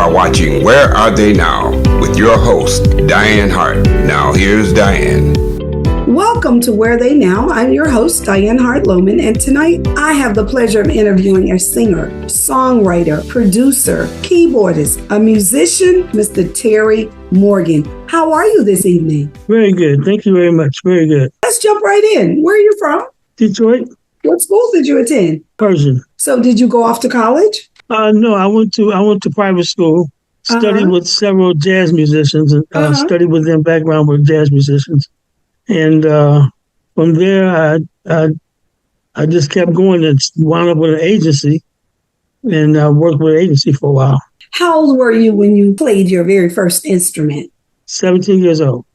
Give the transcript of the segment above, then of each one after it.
are watching Where Are They Now with your host, Dianne Hart. Now here's Dianne. Welcome to Where Are They Now. I'm your host, Dianne Hart Lowman, and tonight I have the pleasure of interviewing a singer, songwriter, producer, keyboardist, a musician, Mr. Terry Morgan. How are you this evening? Very good. Thank you very much. Very good. Let's jump right in. Where are you from? Detroit. What schools did you attend? Persian. So did you go off to college? No, I went to private school, studied with several jazz musicians, and studied with them background with jazz musicians. And from there, I just kept going and wound up with an agency, and I worked with an agency for a while. How old were you when you played your very first instrument? 17 years old.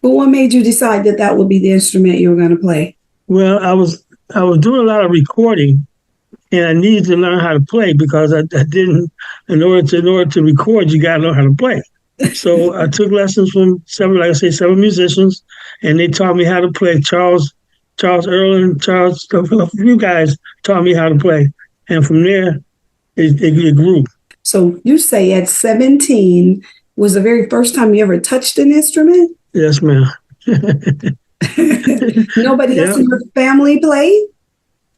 But what made you decide that that would be the instrument you were going to play? Well, I was doing a lot of recording, and I needed to learn how to play because I didn't. In order to record, you got to know how to play. So I took lessons from several musicians, and they taught me how to play. Charles Earl, a few guys taught me how to play, and from there, it grew. So you say at 17 was the very first time you ever touched an instrument? Yes, ma'am. Nobody else in your family played?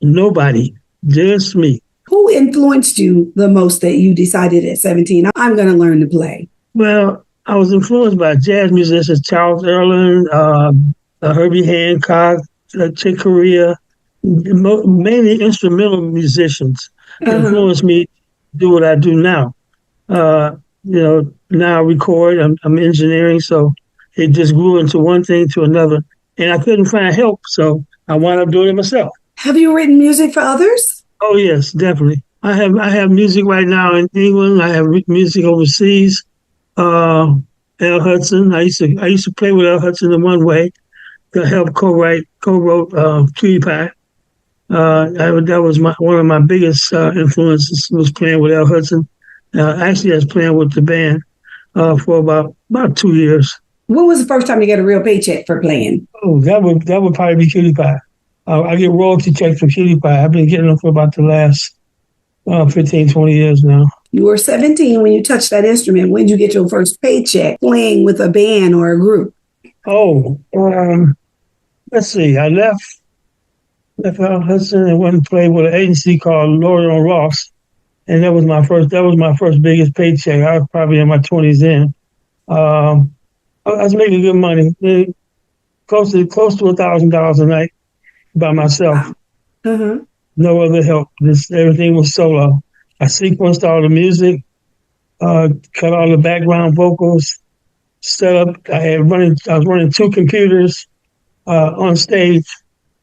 Nobody, just me. Who influenced you the most that you decided at 17, I'm going to learn to play? Well, I was influenced by jazz musicians, Charles Earl, Herbie Hancock, Chick Corea, mainly instrumental musicians influenced me to do what I do now. Now I record, I'm engineering, so it just grew into one thing to another. And I couldn't find help, so I wound up doing it myself. Have you written music for others? Oh, yes, definitely. I have music right now in England. I have music overseas. Al Hudson. I used to play with Al Hudson in one way. To help co-wrote Cutie Pie. That was one of my biggest influences was playing with Al Hudson. Actually, I was playing with the band for about 2 years. When was the first time you got a real paycheck for playing? Oh, that would probably be Cutie Pie. I get royalty checks for Cutie Pie. I've been getting them for about the last 15, 20 years now. You were 17 when you touched that instrument. When did you get your first paycheck playing with a band or a group? Oh, let's see. I left Al Hudson and went and played with an agency called Lord and Ross, and that was my first biggest paycheck. I was probably in my 20s then. I was making good money, close to $1,000 a night by myself. Wow. No other help. Everything was solo. I sequenced all the music, cut all the background vocals, set up. I was running 2 computers on stage,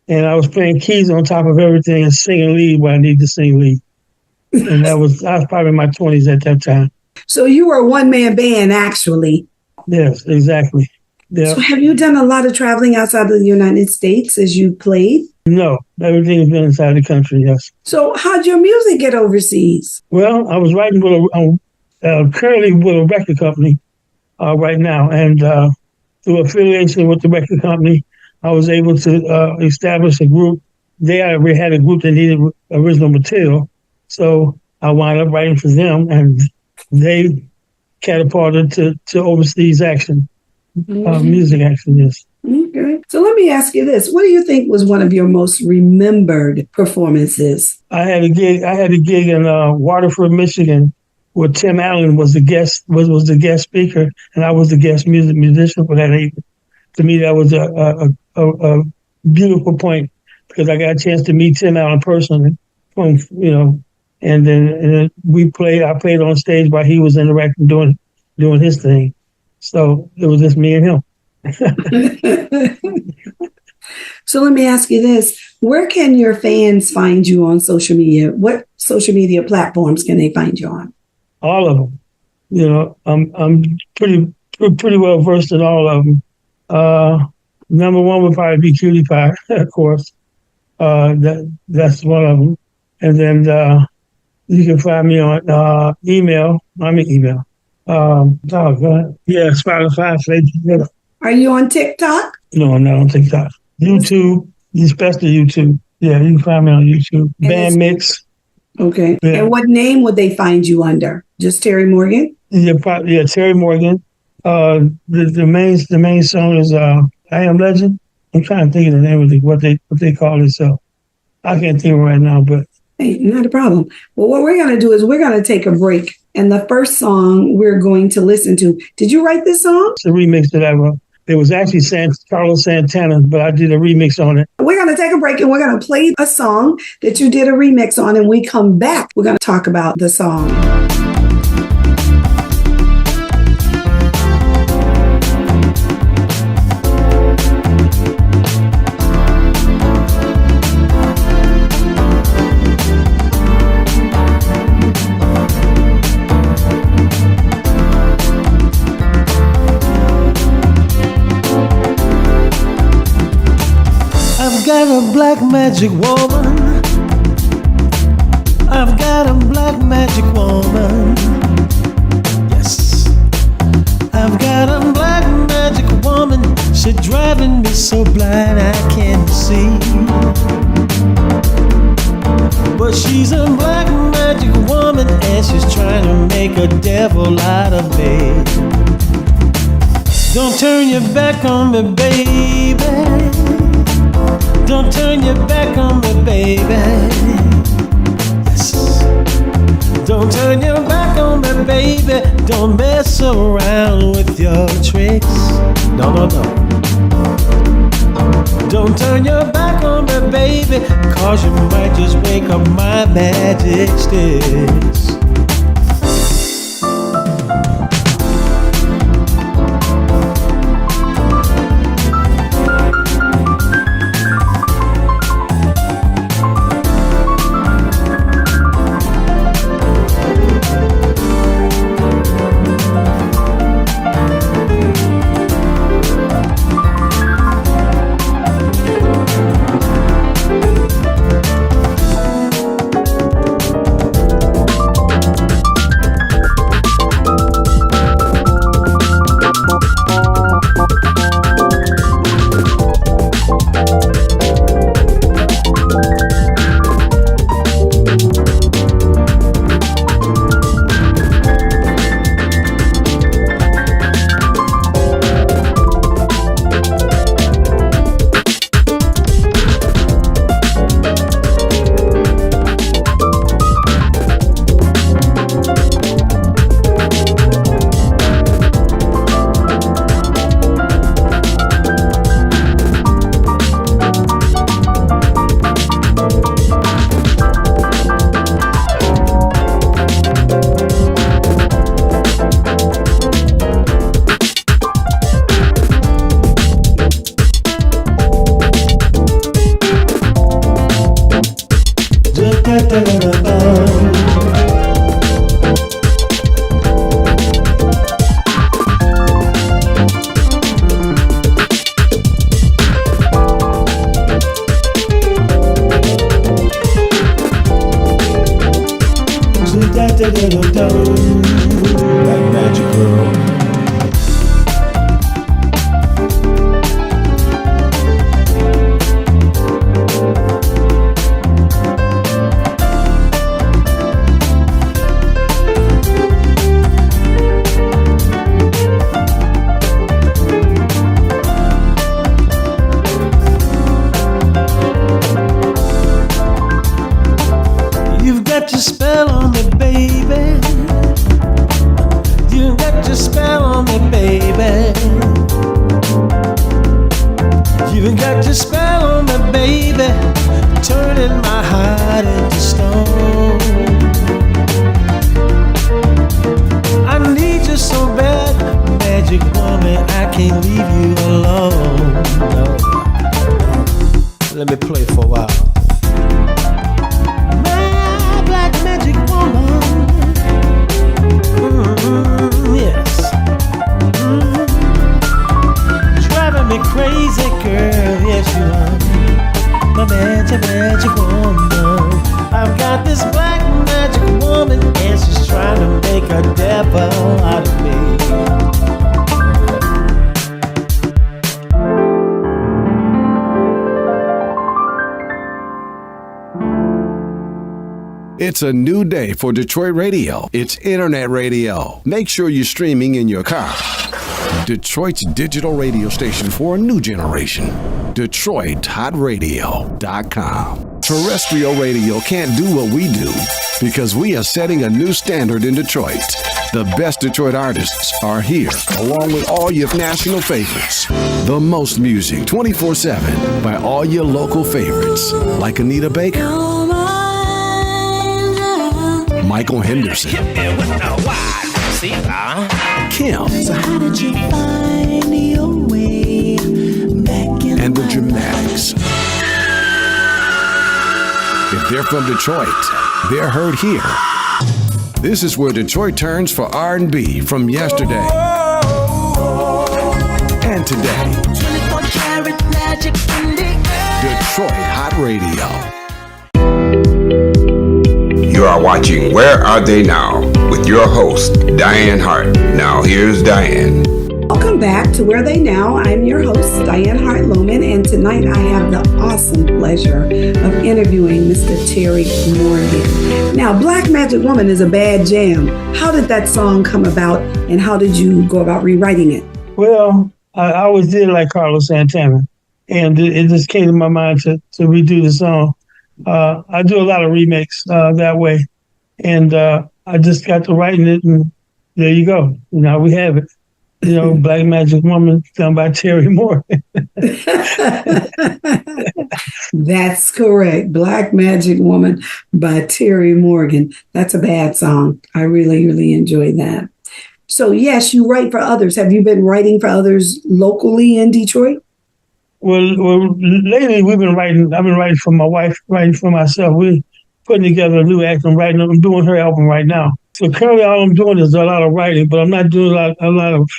and I was playing keys on top of everything and singing lead where I need to sing lead. And I was probably in my 20s at that time. So you were a one-man band, actually. Yes, exactly. Yeah. So have you done a lot of traveling outside of the United States as you played? No, everything's been inside the country, yes. So how'd your music get overseas? Well, I was writing currently with a record company right now, and through affiliation with the record company, I was able to establish a group. They already had a group that needed original material, so I wound up writing for them, and they catapulted to overseas action, music action, yes. Okay. So let me ask you this. What do you think was one of your most remembered performances? I had a gig in Waterford, Michigan, where Tim Allen was the guest speaker, and I was the guest musician for that evening. To me, that was a beautiful point because I got a chance to meet Tim Allen personally, and then I played on stage while he was in the record doing his thing. So it was just me and him. So let me ask you this. Where can your fans find you on social media? What social media platforms can they find you on? All of them. I'm pretty well versed in all of them. Number one would probably be Cutie Pie, of course. That's one of them. And then you can find me on email. Email. Yeah, Spotify, Facebook. Are you on TikTok? No, I'm not on TikTok. YouTube, especially YouTube. Yeah, you can find me on YouTube. Band Mix. Okay. Yeah. And what name would they find you under? Just Terry Morgan? Yeah, Terry Morgan. The main song is "I Am Legend." I'm trying to think of the name of what they call it. So I can't think of it right now, but Hey, not a problem. Well, what we're going to do is we're going to take a break. And the first song we're going to listen to, did you write this song? it's a remix that I wrote. It was actually Carlos Santana, but I did a remix on it. We're going to take a break and we're going to play a song that you did a remix on. And we come back, we're going to talk about the song. I've got a black magic woman. I've got a black magic woman. Yes. I've got a black magic woman. She's driving me so blind I can't see. But she's a black magic woman and she's trying to make a devil out of me. Don't turn your back on me, baby. Don't turn your back on me, baby. Yes. Don't turn your back on me, baby. Don't mess around with your tricks. No, no, no. Don't turn your back on me, baby, 'cause you might just wake up my magic sticks. Like magic girl. You've got your spell on me, baby. You got your spell It's a new day for Detroit radio. It's internet radio. Make sure you're streaming in your car. Detroit's digital radio station for a new generation. DetroitHotRadio.com. Terrestrial radio can't do what we do because we are setting a new standard in Detroit. The best Detroit artists are here, along with all your national favorites. The most music 24/7 by all your local favorites, like Anita Baker, Michael Henderson, Kim, So how did you find your way back in and the my Dramatics. If they're from Detroit, they're heard here. This is where Detroit turns for R&B from yesterday and today. 24-karat magic in the air. Detroit Hot Radio. You are watching Where Are They Now with your host, Dianne Hart. Now here's Dianne. Welcome back to Where They Now. I'm your host, Dianne Hart Lowman, and tonight I have the awesome pleasure of interviewing Mr. Terry Morgan. Now, Black Magic Woman is a bad jam. How did that song come about, and how did you go about rewriting it? Well, I always did like Carlos Santana, and it just came to my mind to redo the song. I do a lot of remakes that way, and I just got to writing it, and there you go. Now we have it. Black Magic Woman done by Terry Morgan. That's correct. Black Magic Woman by Terry Morgan. That's a bad song. I really, really enjoyed that. So, yes, you write for others. Have you been writing for others locally in Detroit? Well, lately I've been writing for my wife, writing for myself. We're putting together a new act. I'm doing her album right now. So currently all I'm doing is a lot of writing, but I'm not doing a lot of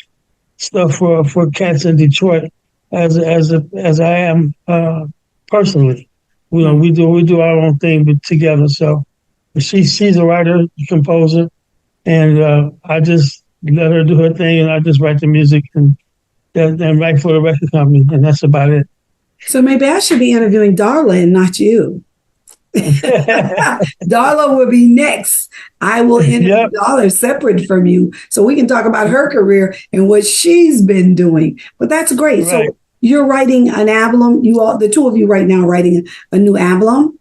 stuff for cats in Detroit as I am personally. We do our own thing together. So she's a writer, composer, and I just let her do her thing, and I just write the music and write for the record company, and that's about it. So maybe I should be interviewing Darla and not you. Darla will be next. I will interview Darla separate from you so we can talk about her career and what she's been doing. But that's great. Right. So you're writing an album. The two of you right now writing a new album?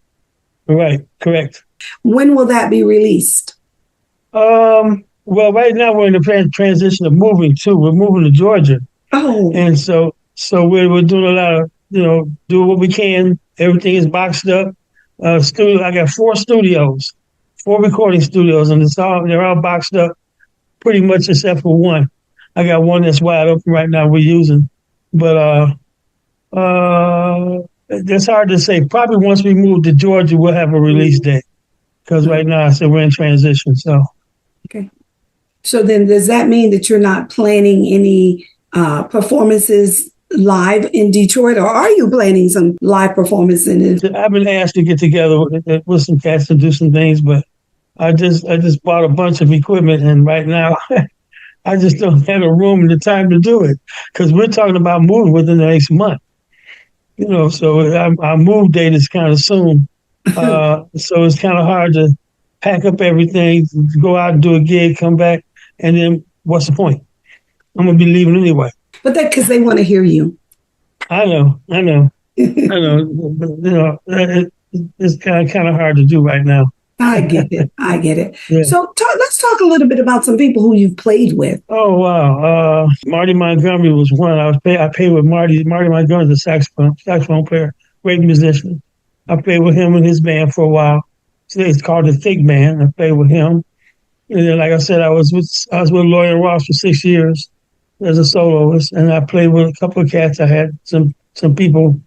Right, correct. When will that be released? Well, right now we're in the transition of moving too. We're moving to Georgia. Oh. And so we're doing a lot of, do what we can. Everything is boxed up. I got 4 recording studios, and they're all boxed up pretty much except for one. I got one that's wide open right now we're using. But that's hard to say. Probably once we move to Georgia, we'll have a release date. Because right now I said we're in transition. So okay. So then does that mean that you're not planning any performances live in Detroit, or are you planning some live performances? I've been asked to get together with some cats to do some things, but I just bought a bunch of equipment, and right now I just don't have the room and the time to do it because we're talking about moving within the next month. So our move date is kind of soon, so it's kind of hard to pack up everything, go out and do a gig, come back, and then what's the point? I'm gonna be leaving anyway. But that's because they want to hear you. I know. It's kind of hard to do right now. I get it. Yeah. So let's talk a little bit about some people who you've played with. Oh, wow. Marty Montgomery was one. I played with Marty. Marty Montgomery is a saxophone player, great musician. I played with him and his band for a while. Today it's called the Thick Band. I played with him. And then, like I said, I was with Lloyd Ross for 6 years as a soloist, and I played with a couple of cats. I had some people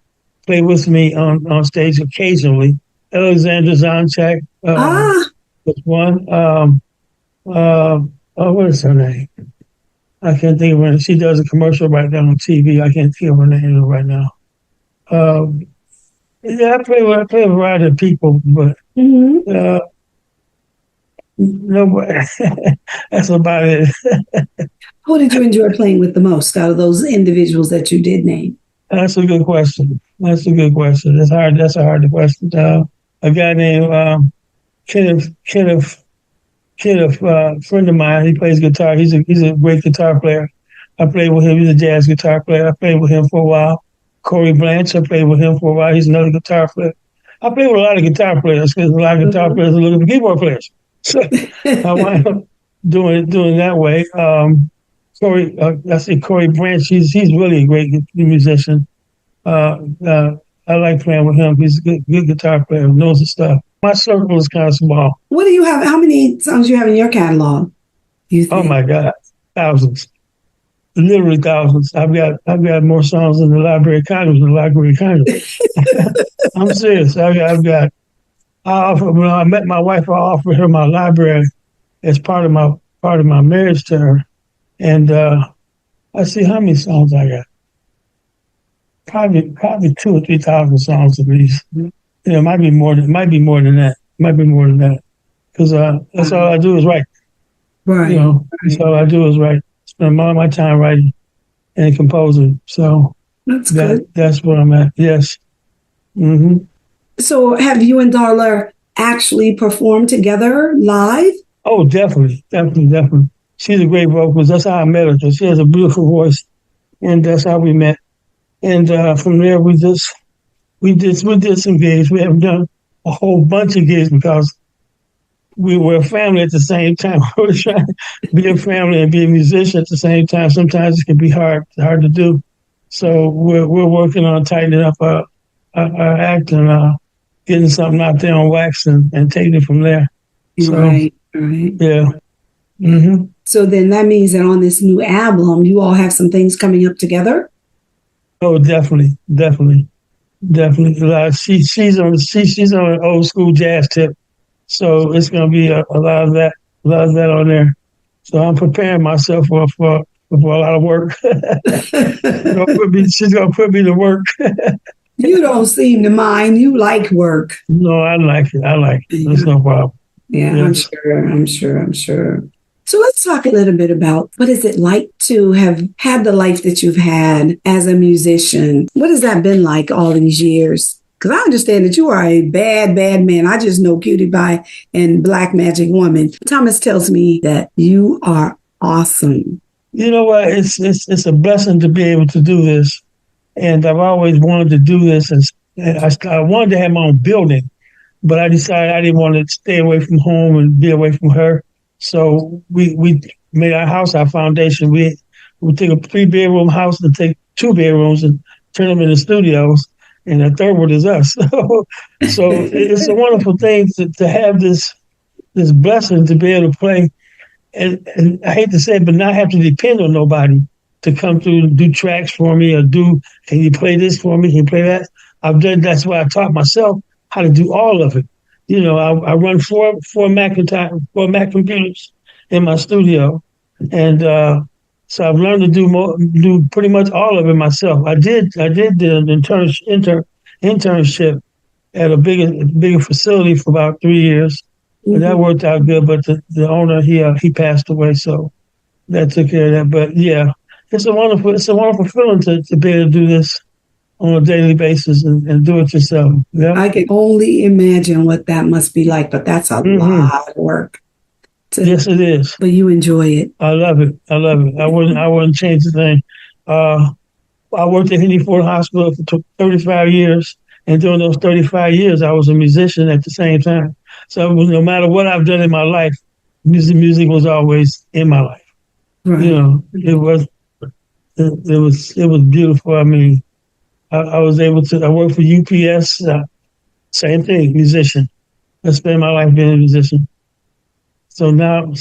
play with me on stage occasionally. Alexandra Zonchak was one. What is her name? I can't think of her name. She does a commercial right now on TV. I can't think of her name right now. I play with a variety of people, but nobody. That's about it. Who did you enjoy playing with the most out of those individuals that you did name? That's a good question. That's a hard question. A guy named Kenneth, friend of mine. He plays guitar. He's a great guitar player. I played with him. He's a jazz guitar player. I played with him for a while. Corey Blanche, I played with him for a while. He's another guitar player. I played with a lot of guitar players because a lot of guitar players are looking for keyboard players. So I wound up doing that way. Corey Branch. He's really a great musician. I like playing with him. He's a good guitar player. Knows his stuff. My circle is kind of small. What do you have? How many songs do you have in your catalog? Oh my God, thousands, literally thousands. I've got more songs in the Library of Congress than the Library of Congress. I'm serious. When I met my wife, I offered her my library as part of my marriage to her, and I see how many songs I got. Probably 2,000 or 3,000 songs at least. It might be more than that. Because that's all I do is write. Right. That's all I do is write. Spend all my time writing and composing. So that's good. That's where I'm at. Yes. Mm-hmm. So have you and Darla actually performed together live? Oh, definitely. She's a great vocalist. That's how I met her. Because she has a beautiful voice, and that's how we met. And from there, we did some gigs. We haven't done a whole bunch of gigs because we were a family at the same time. We were trying to be a family and be a musician at the same time. Sometimes it can be hard to do. So we're working on tightening up our act and getting something out there on wax and taking it from there. So, right. Yeah. Mm-hmm. So then that means that on this new album, you all have some things coming up together? Oh, definitely. She's on an old school jazz tip, so it's going to be a lot of that on there. So I'm preparing myself for a lot of work. She's going to put me to work. You don't seem to mind. You like work. No, I like it. That's no problem. Yeah, yes. I'm sure. So let's talk a little bit about what is it like to have had the life that you've had as a musician? What has that been like all these years? Because I understand that you are a bad man. I just know Cutie Pie and Black Magic Woman. Thomas tells me that you are awesome. You know what? It's a blessing to be able to do this. And I've always wanted to do this. And I wanted to have my own building, but I decided I didn't want to stay away from home and be away from her. So we made our house our foundation. We take a 3-bedroom house and take 2 bedrooms and turn them into studios, and the third one is us. So it's a wonderful thing to have this blessing to be able to play, and I hate to say it, but not have to depend on nobody to come through and do tracks for me or can you play this for me? Can you play that? That's why I taught myself how to do all of it. I run four Mac computers in my studio, and so I've learned to do pretty much all of it myself. I did the internship at a bigger facility for about 3 years, and that worked out good. But the owner he passed away, so that took care of that. But yeah, it's a wonderful feeling to be able to do this on a daily basis and do it yourself. Yeah? I can only imagine what that must be like, but that's a lot of work. Yes, it is. But you enjoy it. I love it. I wouldn't change a thing. I worked at Henry Ford Hospital for 35 years, and during those 35 years, I was a musician at the same time. So no matter what I've done in my life, music was always in my life. Right. It was beautiful. I mean, I was able to. I worked for UPS. Same thing, musician. I spent my life being a musician. So now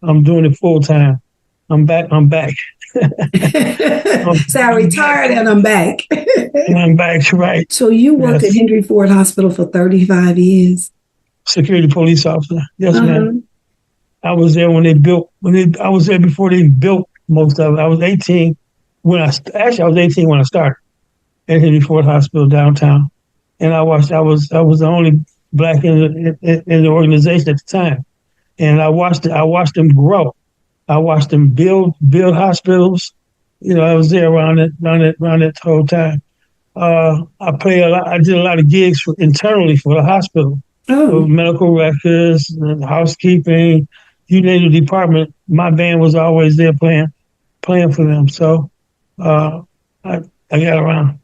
I'm doing it full time. I'm back. So I retired and I'm back. And I'm back, right. So you worked at Henry Ford Hospital for 35 years. Security police officer. Yes, ma'am. I was there I was there before they built most of it. I was 18 when I was 18 when I started at Henry Ford Hospital downtown. And I was the only Black in the organization at the time. And I watched them grow. I watched them build hospitals. I was there around that whole time. I did a lot of gigs internally for the hospital. medical records, and housekeeping, you name the department. My band was always there playing for them. So I got around.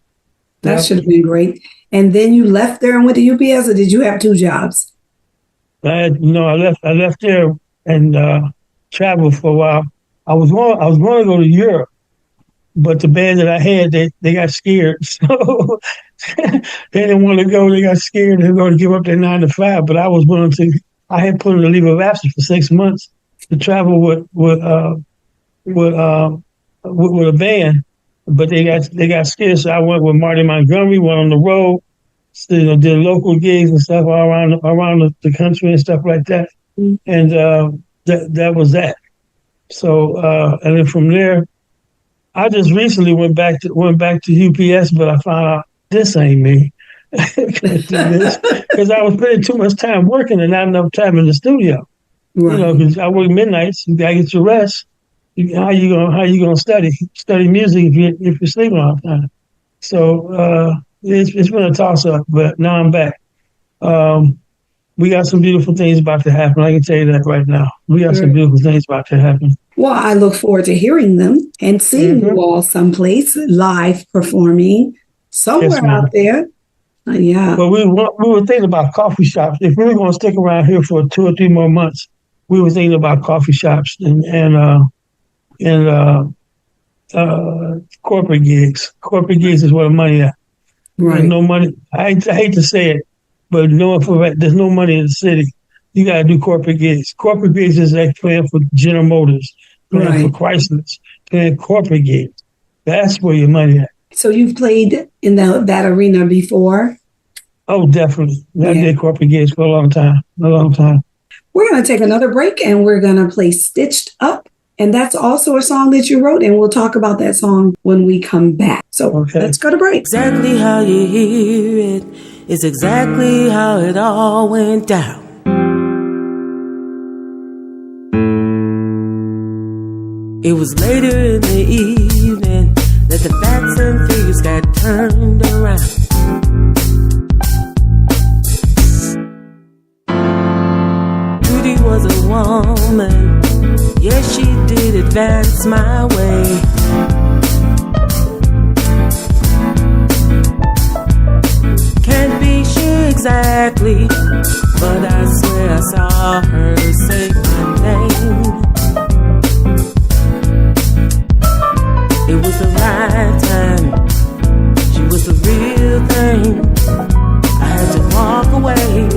That should have been great. And then you left there and went to UPS, or did you have two jobs? I left there and traveled for a while. I was going to go to Europe, but the band that I had, they got scared. So they didn't want to go. They got scared. They were going to give up their 9 to 5. But I was willing to. I had put in a leave of absence for 6 months to travel with a band, but they got scared. So I went with Marty Montgomery, went on the road, did local gigs and stuff all around the country and stuff like that. And that was that. So and then from there, I just recently went back to UPS, but I found out this ain't me. Because I was spending too much time working and not enough time in the studio. Right. You know, because I work midnights, you gotta get your rest. How you gonna study music if you're sleeping all the time? So it's been a toss up, but now I'm back. We got some beautiful things about to happen. I can tell you that right now. We got some beautiful things about to happen. Well, I look forward to hearing them and seeing you all someplace live performing somewhere out there. Yeah. Well, we were thinking about coffee shops. If we were going to stick around here for 2 or 3 more months, we were thinking about coffee shops and corporate gigs. Corporate gigs is where the money at. Right. There's no money. I hate to say it, but knowing for that, there's no money in the city. You got to do corporate gigs. Corporate gigs is like playing for General Motors, playing for Chrysler, playing corporate gigs. That's where your money at. So you've played in that arena before? Oh, definitely. I did corporate gigs for a long time. We're going to take another break and we're going to play Stitched Up. And that's also a song that you wrote. And we'll talk about that song when we come back. So let's go to break. Exactly how you hear it is exactly how it all went down. It was later in the evening that the facts and figures got turned around. Judy was a woman, yes, she did advance my way. Can't be sure exactly, but I swear I saw her say my name. It was the right time. She was the real thing. I had to walk away.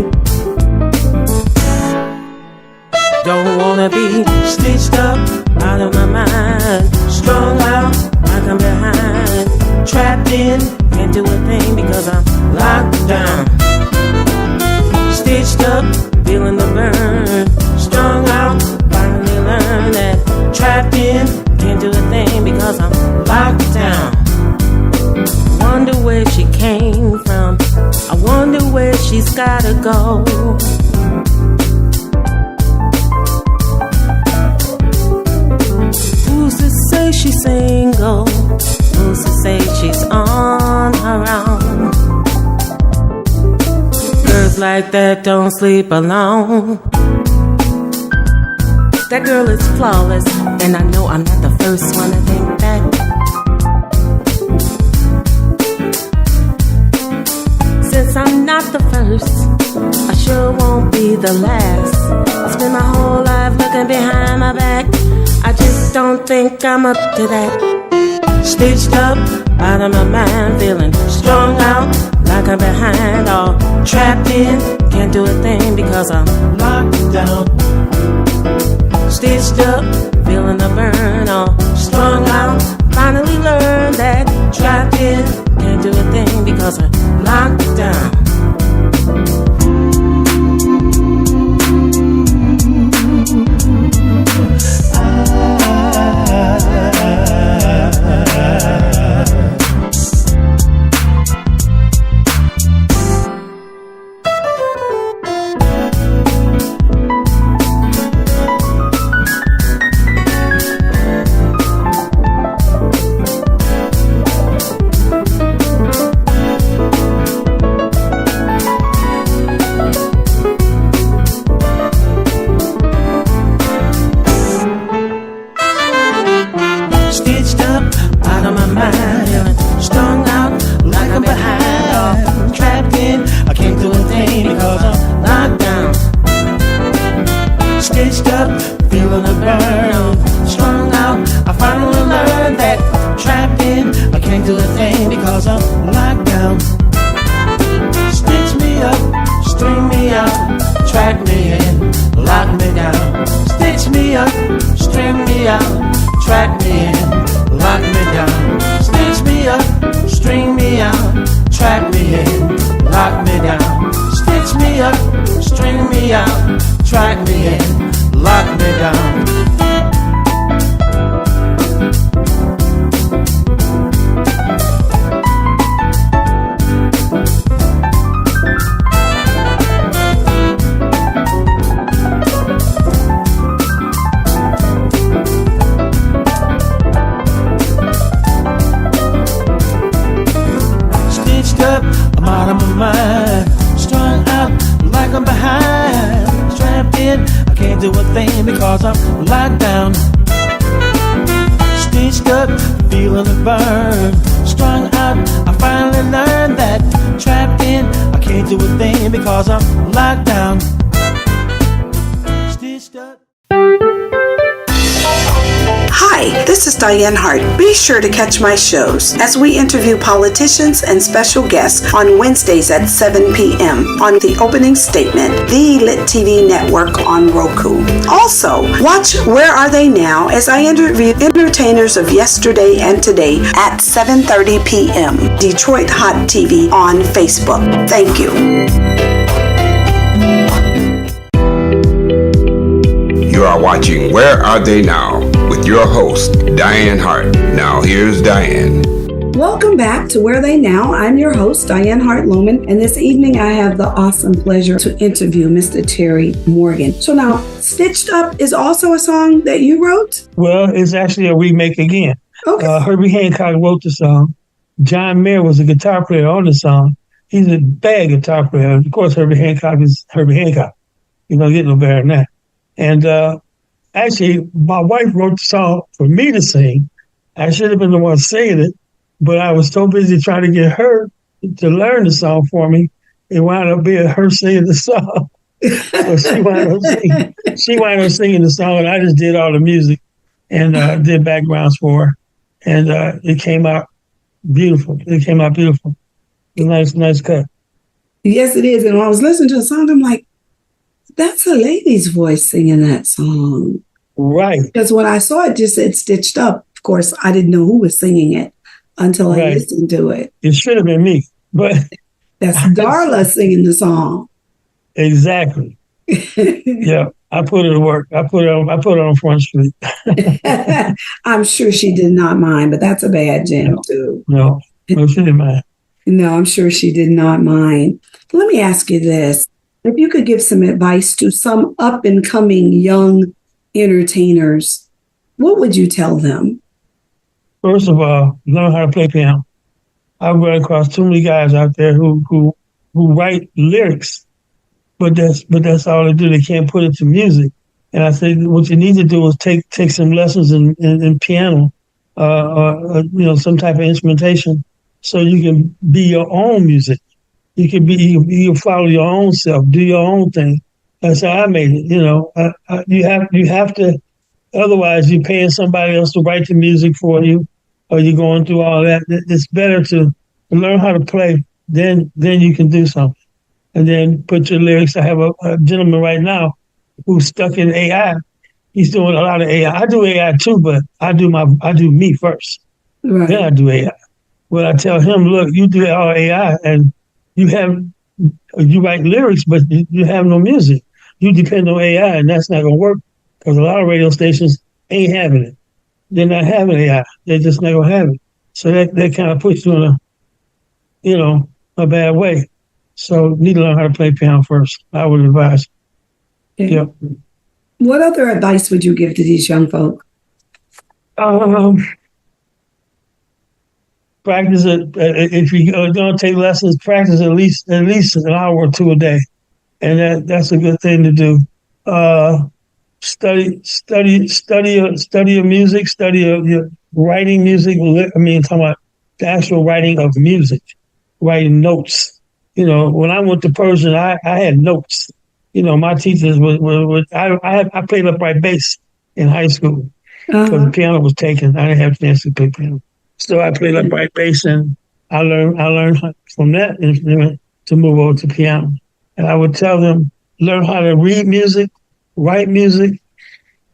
Don't wanna be stitched up out of my mind, strung out like I'm behind, trapped in, can't do a thing because I'm locked down. Stitched up, feeling the burn, strung out, finally learned that trapped in, can't do a thing because I'm locked down. Wonder where she came from. I wonder where she's gotta go. Who's to say she's single? Who's to say she's on her own? Girls like that don't sleep alone. That girl is flawless, and I know I'm not the first one to think that. Since I'm not the first, I sure won't be the last. I spend my whole life looking behind my back. I just don't think I'm up to that. Stitched up, out of my mind, feeling strung out, like I'm behind, all trapped in, can't do a thing because I'm locked down. Stitched up, feeling the burn, all strung out. Finally learned that trapped in, can't do a thing because I'm locked down. stitched up, feeling a burn. Strung out, I finally learned that trapped in, I can't do a thing because I'm locked down. Stitch me up, string me out, track me in, lock me down. Stitch me up, string me out, track me in, lock me down. Stitch me up, string me out, track me in, lock me down. Stitch me up, string me out, track me in, lock me down. I'm out of my mind, strung out like I'm behind. Strapped in, I can't do a thing because I'm locked down. Stitched up, feeling the burn. Strung out, I finally learned that trapped in, I can't do a thing because I'm locked down. Stitched up. Hi, this is Dianne Hart. Be sure to catch my shows as we interview politicians and special guests on Wednesdays at 7 p.m. on The Opening Statement, the Lit TV network on Roku. Also, watch Where Are They Now as I interview entertainers of yesterday and today at 7:30 p.m. Detroit Hot TV on Facebook. Thank you. You are watching Where Are They Now with your host, Dianne Hart. Now here's Dianne. Welcome back to Where They Now. I'm your host, Dianne Hart Lowman, and this evening I have the awesome pleasure to interview Mr. Terry Morgan. So now, Stitched Up is also a song that you wrote? Well, it's actually a remake again. Okay. Herbie Hancock wrote the song. John Mayer was a guitar player on the song. He's a bad guitar player. Of course, Herbie Hancock is Herbie Hancock. You're going to get no better than that. And actually, my wife wrote the song for me to sing. I should have been the one singing it, but I was so busy trying to get her to learn the song for me. It wound up being her singing the song. So she wound up singing the song, and I just did all the music and did backgrounds for her. And it came out beautiful. Nice cut. Yes, it is. And when I was listening to the song, I'm like, that's a lady's voice singing that song. Right. Because when I saw it, just said Stitched Up. Of course, I didn't know who was singing it until I listened to it. It should have been me, but that's Darla singing the song. Exactly. Yeah, I put it to work. I put it on Front Street. I'm sure she did not mind, but that's a bad jam too. No, she didn't mind. No, I'm sure she did not mind. Let me ask you this. If you could give some advice to some up-and-coming young entertainers, what would you tell them? First of all, learn how to play piano. I've run across too many guys out there who write lyrics, but that's all they do. They can't put it to music. And I say what you need to do is take some lessons in piano, or some type of instrumentation, so you can be your own music. You can follow your own self, do your own thing. That's how I made it. You have to. Otherwise, you're paying somebody else to write the music for you, or you're going through all that. It's better to learn how to play. Then you can do something, and then put your lyrics. I have a gentleman right now who's stuck in AI. He's doing a lot of AI. I do AI too, but I do me first. Right. Then I do AI. Well, I tell him, look, you do all AI, and you write lyrics, but you have no music. You depend on AI, and that's not going to work because a lot of radio stations ain't having it. They're not having AI. They're just not going to have it. So that kind of puts you in a bad way. So you need to learn how to play piano first. I would advise. Okay. Yep. What other advice would you give to these young folk? Practice it. If you're going to take lessons, practice at least an hour or two a day, and that's a good thing to do. Study your music. Study your writing music. I mean, talking about the actual writing of music, writing notes. When I went to Persian, I had notes. my teachers I played upright bass in high school because the Uh-huh. piano was taken. I didn't have a chance to play piano. So I played upright bass, and I learned from that instrument to move over to piano. And I would tell them, learn how to read music, write music,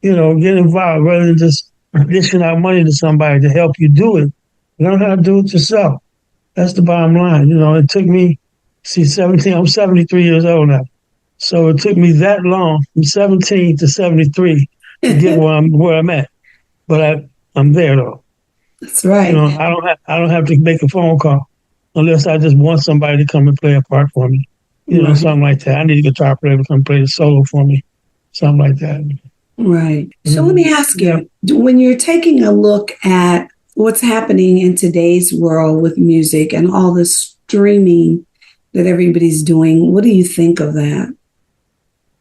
get involved rather than just dishing out money to somebody to help you do it. Learn how to do it yourself. That's the bottom line. It took me, 17, I'm 73 years old now. So it took me that long from 17 to 73 to get where I'm at. But I'm there though. That's right. I don't have to make a phone call unless I just want somebody to come and play a part for me. Right. Something like that. I need a guitar player to come play the solo for me. Something like that. Right. So let me ask Yeah. you, when you're taking a look at what's happening in today's world with music and all the streaming that everybody's doing, what do you think of that?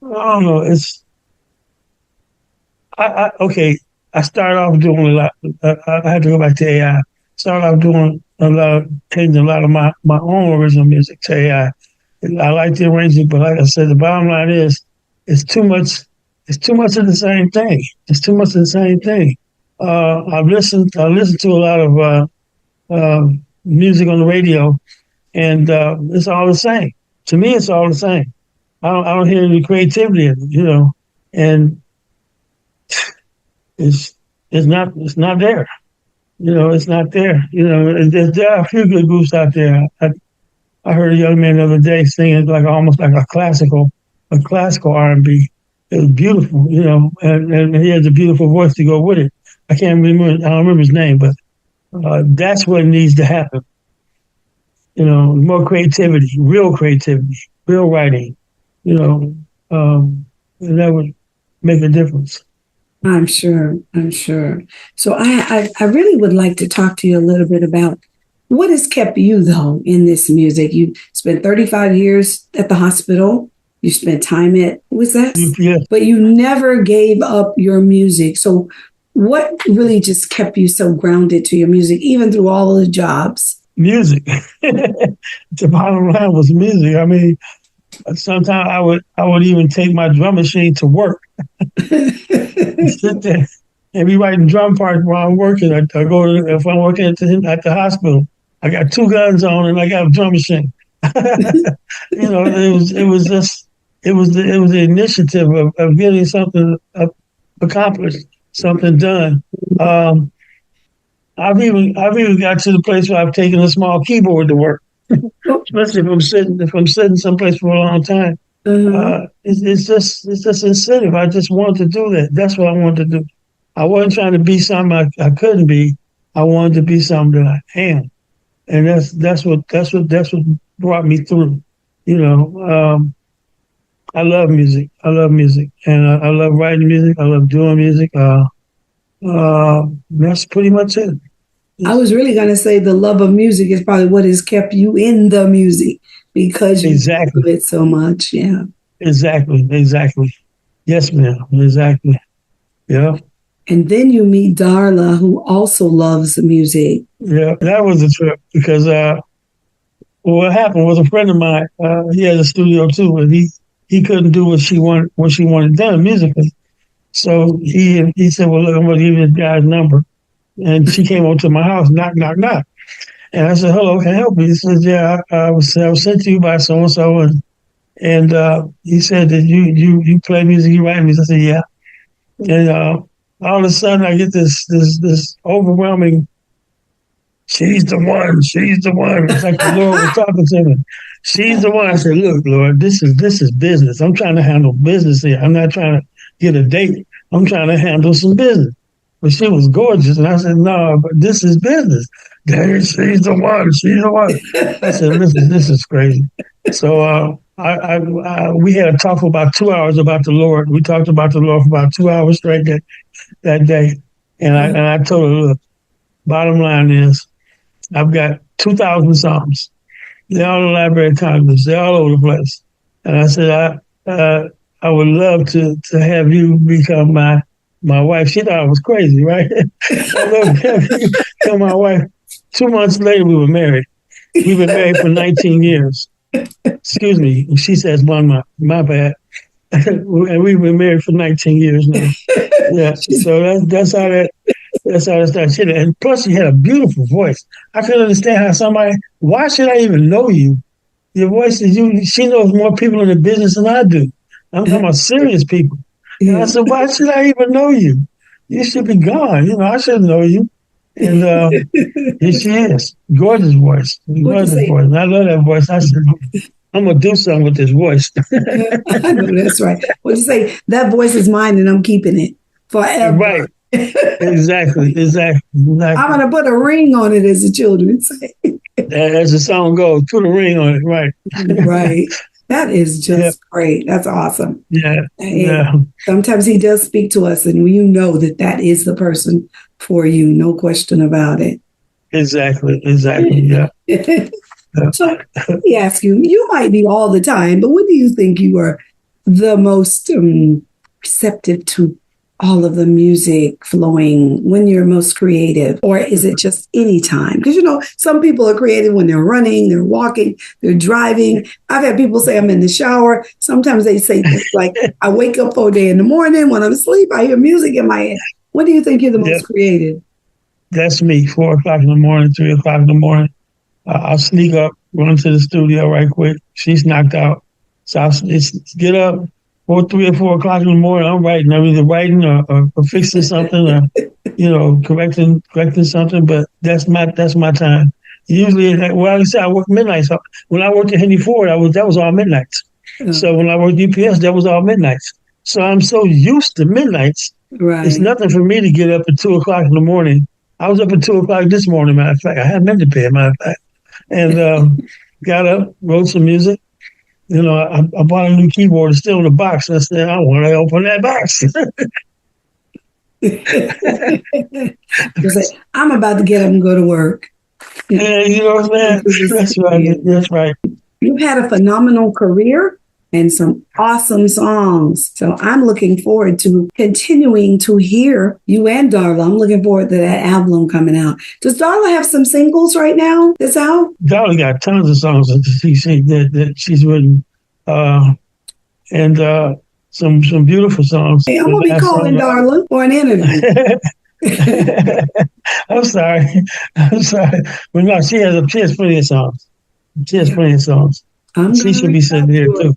I don't know. Okay. I started off doing a lot. I had to go back to AI. Started off doing changing a lot of my own original music to AI. I like the arrangement, but like I said, the bottom line is, it's too much. It's too much of the same thing. It's too much of the same thing. I listened to a lot of music on the radio, and it's all the same. To me, it's all the same. I don't hear any creativity in it, and it's it's not there. It's not there. There are a few good groups out there. I heard a young man the other day singing like almost like a classical R&B. It was beautiful, and he has a beautiful voice to go with it. I can't remember. I don't remember his name, but that's what needs to happen. More creativity, real writing. And that would make a difference. I'm sure. I'm sure. So I really would like to talk to you a little bit about what has kept you, though, in this music. You spent 35 years at the hospital. You spent time at, was that? Yeah. But you never gave up your music. So what really just kept you so grounded to your music, even through all of the jobs? Music. The bottom line was music. I mean, sometimes I would even take my drum machine to work. Sit there and be writing drum parts while I'm working. I go if I'm working at the hospital. I got two guns on and I got a drum machine. It was the initiative of getting something accomplished, something done. I've even got to the place where I've taken a small keyboard to work, especially if I'm sitting someplace for a long time. It's just incentive. I just wanted to do that. That's what I wanted to do. I wasn't trying to be something I couldn't be. I wanted to be something that I am, and that's what brought me through. I love music. And I love writing music. I love doing music. That's pretty much it. I was really going to say the love of music is probably what has kept you in the music because you Exactly. love it so much. Yeah. Exactly. Yes, ma'am. Exactly. Yeah. And then you meet Darla, who also loves music. Yeah. That was a trip because what happened was a friend of mine. He had a studio too, and he couldn't do what she wanted done musically. So he said, "Well, look, I'm going to give you this guy's number." And she came over to my house, knock, knock, knock. And I said, "Hello, can I help you?" He said, "Yeah, I was sent to you by so and so." And he said that you play music, you write music. I said, "Yeah." And all of a sudden, I get this overwhelming. She's the one. It's like the Lord was talking to me. She's the one. I said, "Look, Lord, this is business. I'm trying to handle business here. I'm not trying to get a date. I'm trying to handle some business." But she was gorgeous, and I said, "No, but this is business. Dang, she's the one. I said, "Listen, this is crazy." So we had a talk for about 2 hours about the Lord. We talked about the Lord for about 2 hours straight that day, and I told her, "Look, bottom line is, I've got 2,000 songs. They're all in the Library of Congress. They're all over the place." And I said, I would love to have you become my wife." She thought I was crazy, right? I love to have you become my wife. 2 months later, we were married. We've been married for 19 years. Excuse me. She says, "One, my bad." And we've been married for 19 years now. Yeah, so that's how it started. And plus, she had a beautiful voice. I couldn't understand how somebody. Why should I even know you? Your voice is you. She knows more people in the business than I do. I'm talking about serious people. And I said, why should I even know you? You should be gone. I should know you. And here she is. Gorgeous voice. Gorgeous voice. And I love that voice. I said, I'm going to do something with this voice. I know that's right. What'd you say? That voice is mine and I'm keeping it forever. Right. Exactly. I'm going to put a ring on it, as the children say. As the song goes, put a ring on it. Right. Right. That is just great. That's awesome. Yeah. Sometimes he does speak to us, and you know that is the person for you. No question about it. Exactly. Yeah. So let me ask you, you might be all the time, but when do you think you are the most receptive to all of the music flowing, when you're most creative? Or is it just any time? Because, some people are creative when they're running, they're walking, they're driving. I've had people say I'm in the shower. Sometimes they say things like, I wake up all day in the morning. When I'm asleep, I hear music in my head. When do you think you're the most creative? That's me, 4 o'clock in the morning, 3 o'clock in the morning. I'll sneak up, run to the studio right quick. She's knocked out. So I'll get up, 3 or 4 o'clock in the morning. I'm writing. I'm either writing or fixing something or, correcting something. But that's my time. Usually, I work midnights. So when I worked at Henry Ford, that was all midnights. Oh. So when I worked at UPS, that was all midnights. So I'm so used to midnights. Right. It's nothing for me to get up at 2 o'clock in the morning. I was up at 2 o'clock this morning, matter of fact. I had meant to pay, matter of fact. And got up, wrote some music. I bought a new keyboard. It's still in the box. I said, I want to open that box. I'm about to get up and go to work. Yeah, that's right. That's right. You've had a phenomenal career and some awesome songs. So I'm looking forward to continuing to hear you and Darla. I'm looking forward to that album coming out. Does Darla have some singles right now that's out? Darla got tons of songs that she's written. And some beautiful songs. Hey, I'm going to be calling Darla for an interview. I'm sorry. But no, she has plenty of songs. She should be sitting here too.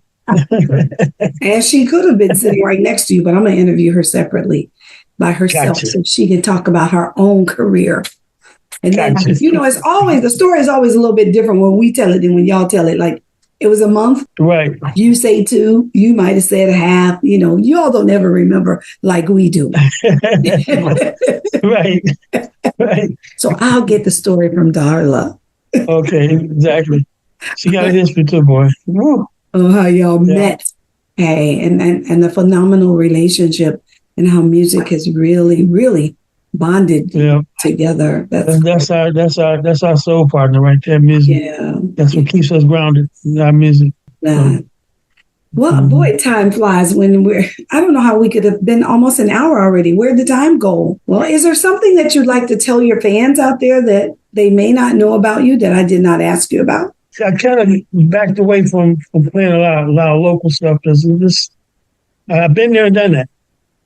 And she could have been sitting right next to you, but I'm going to interview her separately by herself so she can talk about her own career. And then, it's always, the story is always a little bit different when we tell it than when y'all tell it. Like, it was a month. Right. You say 2, you might have said half. Y'all don't ever remember like we do. Right. So I'll get the story from Darla. Okay, exactly. She got a history too, boy. Woo. Oh, how y'all met. Hey, and the phenomenal relationship and how music has really, really bonded together. That's our soul partner right there, music. Yeah. That's what keeps us grounded in our music. Well, boy, time flies when I don't know how we could have been almost an hour already. Where'd the time go? Well, is there something that you'd like to tell your fans out there that they may not know about you that I did not ask you about? I kind of backed away from playing a lot of local stuff because I've been there and done that.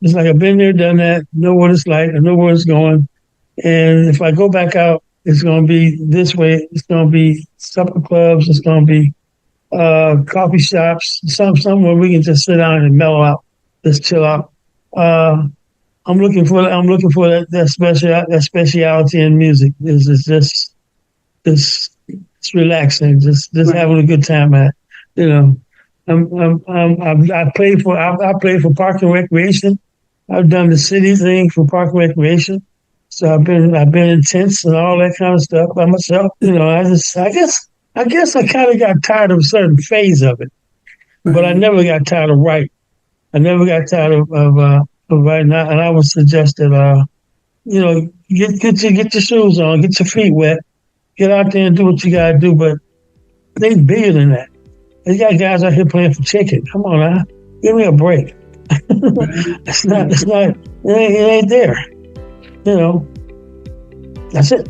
It's like I've been there, done that, know what it's like, I know where it's going. And if I go back out, it's going to be this way. It's going to be supper clubs. It's going to be coffee shops, somewhere we can just sit down and mellow out, just chill out. I'm looking for that speciality in music. It's relaxing, just having a good time at. I play for Park and Recreation. I've done the city thing for Park and Recreation. So I've been intense and all that kind of stuff by myself. I guess I kind of got tired of a certain phase of it, but I never got tired of writing. I never got tired of writing. And I would suggest that get your shoes on, get your feet wet, get out there and do what you gotta do. But they bigger than that. They got guys out here playing for chicken. Come on now, give me a break. It ain't there. That's it.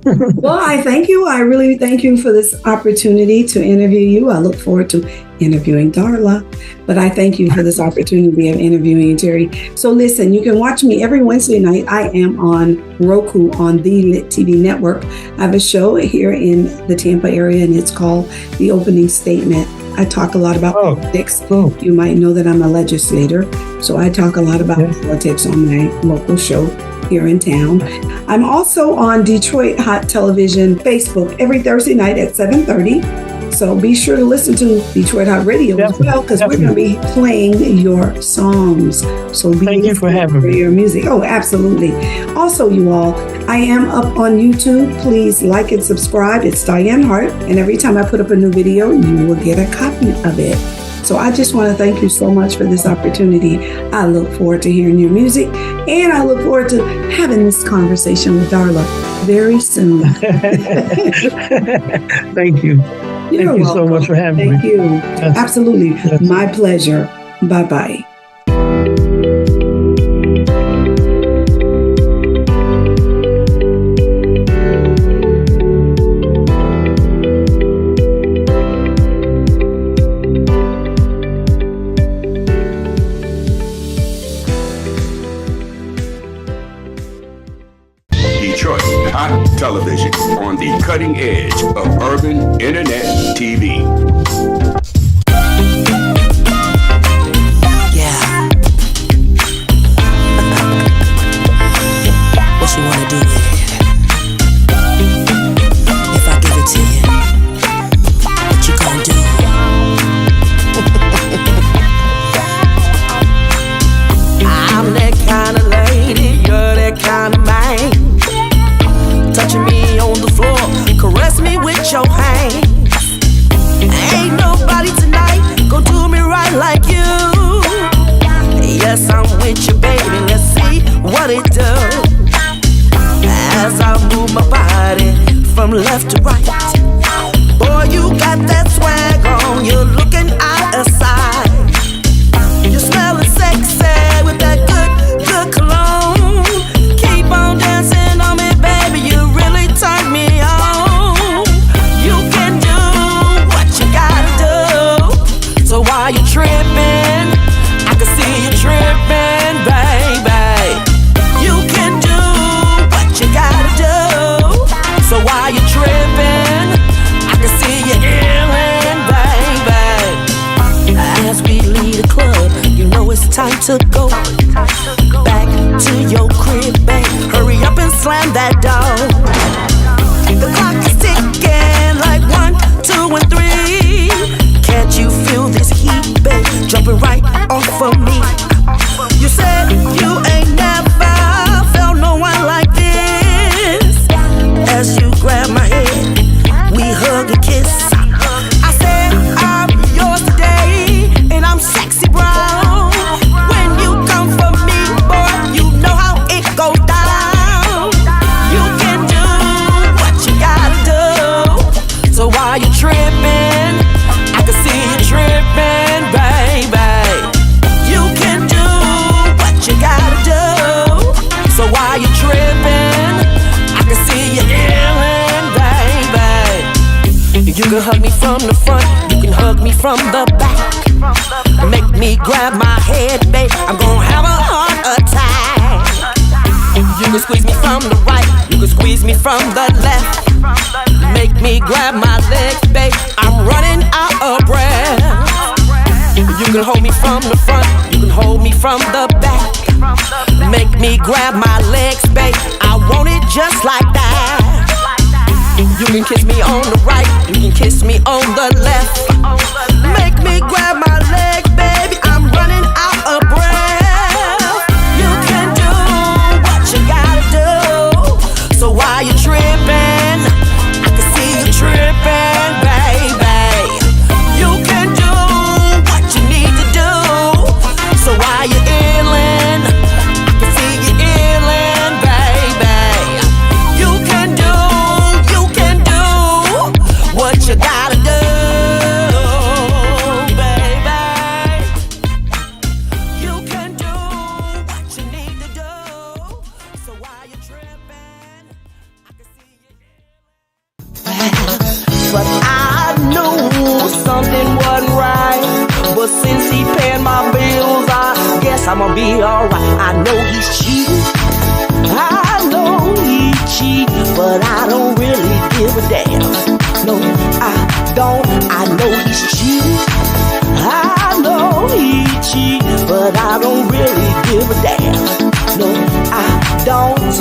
Well, I thank you. I really thank you for this opportunity to interview you. I look forward to interviewing Darla, but I thank you for this opportunity of interviewing Terry. So listen, you can watch me every Wednesday night. I am on Roku on the Lit TV network. I have a show here in the Tampa area, and it's called The Opening Statement. I talk a lot about politics. You might know that I'm a legislator, so I talk a lot about politics on my local show here in town. I'm also on Detroit Hot Television Facebook every Thursday night at 7:30. So be sure to listen to Detroit Hot Radio as well, because we're going to be playing your songs. So thank you for having me. Your music. Oh, absolutely. Also, you all, I am up on YouTube. Please like and subscribe. It's Dianne Hart. And every time I put up a new video, you will get a copy of it. So I just want to thank you so much for this opportunity. I look forward to hearing your music, and I look forward to having this conversation with Darla very soon. Thank you. Thank you so much for having me. Thank you. Yes. Absolutely. Yes. My pleasure. Bye-bye. Detroit Hot Television, on the cutting edge of urban internet TV. Yeah. What you wanna do with it? If I give it to you, what you gonna do? I'm that kind of lady, you're that kind of man. Touching me on the floor, caress me with your hands. Ain't nobody tonight gonna do me right like you. Yes, I'm with you, baby, let's see what it does. As I move my body from left to right, boy, you got that swag on, you're looking out of sight. You're smelling sexy with that good, good cologne. Keep on dancing on me, baby, you really turn me on. You can do what you gotta do. So while you're tripping, I can see you tripping, baby. You can do what you gotta do. So while you're tripping, I can see you illin', baby. As we leave the club, you know it's time to go back to your crib, babe. Hurry up and slam that door. The clock is ticking like 1, 2, and 3. Can't you feel this heat, babe, jumping right off of me? You said you ain't never felt no one like this. As you grab my hand, we hug and kiss. I said I'm yours today, and I'm sexy brown. When you come for me, boy, you know how it goes down. You can do what you gotta do. So while you're tripping, I can see you tripping, baby. You can do what you gotta do. So while you're tripping, I can see you illin', baby. You can hug me from the front, you can hug me from the back. Make me grab my head, babe, I'm gonna have a heart attack. You can squeeze me from the right, you can squeeze me from the left. Make me grab my legs, babe, I'm running out of breath. You can hold me from the front, you can hold me from the back. Make me grab my legs, babe, I want it just like that. You can kiss me on the right, you can kiss me on the left. Make me grab my legs, baby, I'm running out of breath. You can do what you gotta do. So while you're tripping, I can see you tripping, baby. You can do what you need to do. So while you're illin', I can see you illin', baby. You can do what you gotta do, baby. since he paying my bills, I guess I'ma be alright. I know he's cheating, I know he cheat, but I don't really give a damn. No, I don't. I know he's cheating, I know he cheat, but I don't really give a damn. No, I don't.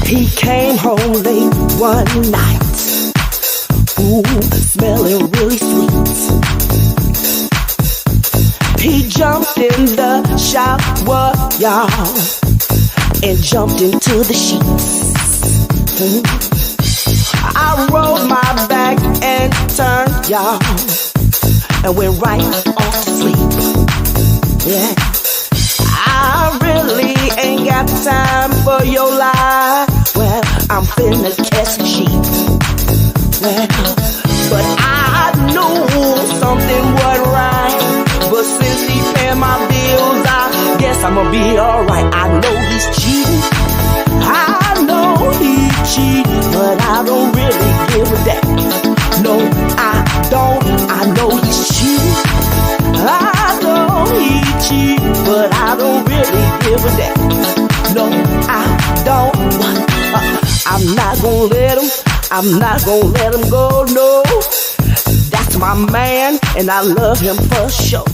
He came home late one night, ooh, smelling really sweet. He jumped in the shower, y'all, and jumped into the sheets. I rolled my back and turned, y'all, and went right off to sleep. Yeah, I really ain't got time for your lie. Well, I'm finna catch a sheep. Well, but I knew something wasn't right. But since he paying my bills, I guess I'ma be alright. I know he's cheating, I know he cheat, but I don't really give a damn. No, I don't. I know he's cheating, I know he cheat, but I don't really give a damn. No, I don't. I'm not gonna let him, I'm not gonna let him go, no. That's my man, and I love him for sure.